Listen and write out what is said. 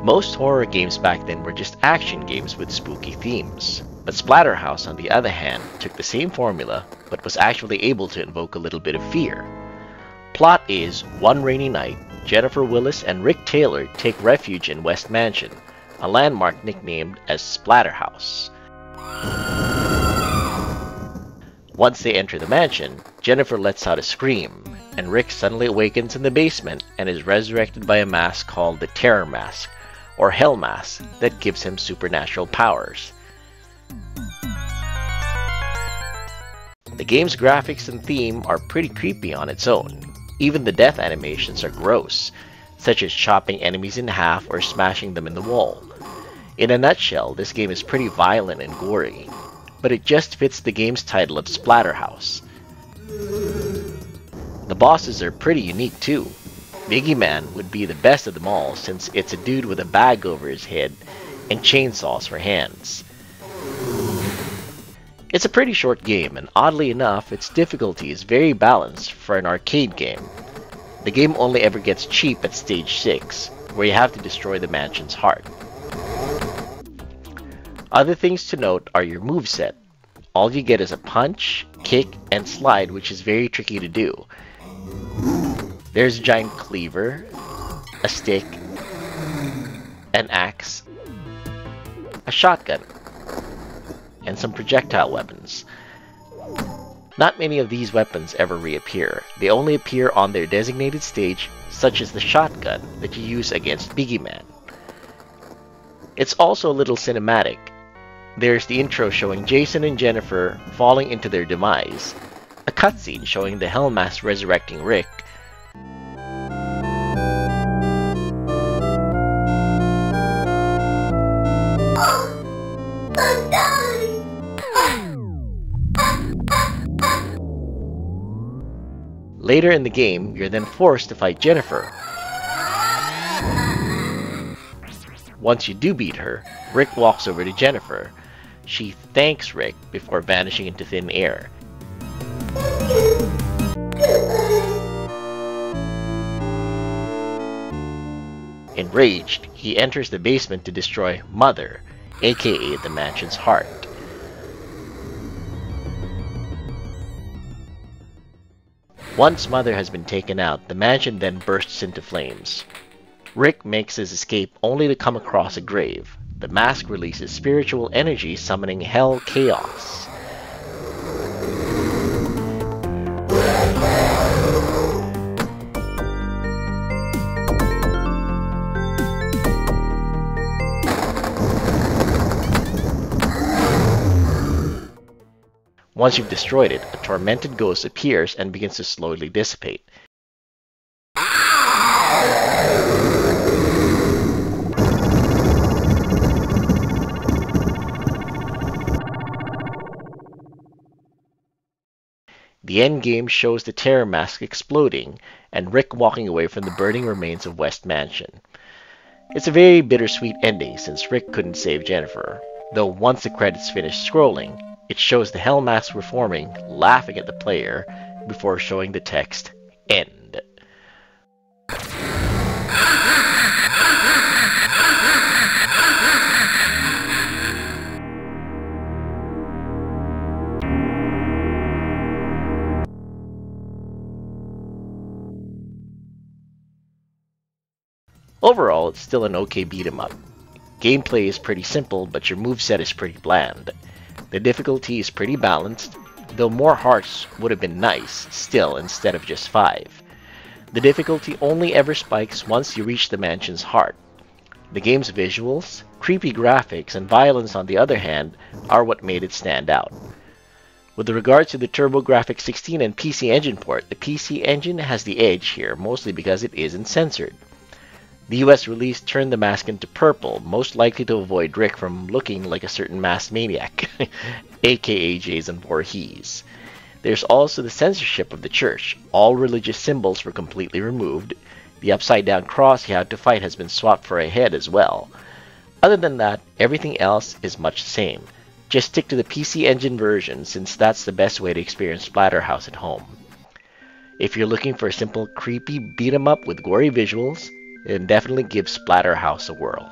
Most horror games back then were just action games with spooky themes, but Splatterhouse, on the other hand, took the same formula but was actually able to invoke a little bit of fear. Plot is, one rainy night, Jennifer Willis and Rick Taylor take refuge in West Mansion, a landmark nicknamed as Splatterhouse. Once they enter the mansion, Jennifer lets out a scream, and Rick suddenly awakens in the basement and is resurrected by a mask called the Terror Mask, or Hell Mask, that gives him supernatural powers. The game's graphics and theme are pretty creepy on its own. Even the death animations are gross, such as chopping enemies in half or smashing them in the wall. In a nutshell, this game is pretty violent and gory, but it just fits the game's title of Splatterhouse. The bosses are pretty unique too. Biggie Man would be the best of them all since it's a dude with a bag over his head and chainsaws for hands. It's a pretty short game, and oddly enough, its difficulty is very balanced for an arcade game. The game only ever gets cheap at stage 6, where you have to destroy the mansion's heart. Other things to note are your moveset. All you get is a punch, kick, and slide, which is very tricky to do. There's a giant cleaver, a stick, an axe, a shotgun, and some projectile weapons. Not many of these weapons ever reappear. They only appear on their designated stage, such as the shotgun that you use against Biggie Man. It's also a little cinematic. There's the intro showing Jason and Jennifer falling into their demise, a cutscene showing the Hell Mask resurrecting Rick, Later in the game, you're then forced to fight Jennifer. Once you do beat her, Rick walks over to Jennifer. She thanks Rick before vanishing into thin air. Enraged, he enters the basement to destroy Mother, aka the mansion's heart. Once Mother has been taken out, the mansion then bursts into flames. Rick makes his escape only to come across a grave. The mask releases spiritual energy summoning hell chaos. Once you've destroyed it, a tormented ghost appears and begins to slowly dissipate. The endgame shows the Terror Mask exploding and Rick walking away from the burning remains of West Mansion. It's a very bittersweet ending since Rick couldn't save Jennifer, though once the credits finish scrolling, it shows the Hell Mask reforming, laughing at the player, before showing the text, "End." Overall, it's still an okay beat-em-up. Gameplay is pretty simple, but your moveset is pretty bland. The difficulty is pretty balanced, though more hearts would have been nice, still, instead of just 5. The difficulty only ever spikes once you reach the mansion's heart. The game's visuals, creepy graphics, and violence on the other hand are what made it stand out. With regards to the TurboGrafx 16 and PC Engine port, the PC Engine has the edge here, mostly because it isn't censored. The US release turned the mask into purple, most likely to avoid Rick from looking like a certain masked maniac, aka Jason Voorhees. There's also the censorship of the church. All religious symbols were completely removed. The upside-down cross you had to fight has been swapped for a head as well. Other than that, everything else is much the same. Just stick to the PC Engine version since that's the best way to experience Splatterhouse at home. If you're looking for a simple, creepy beat-em-up with gory visuals, And definitely give Splatterhouse a whirl.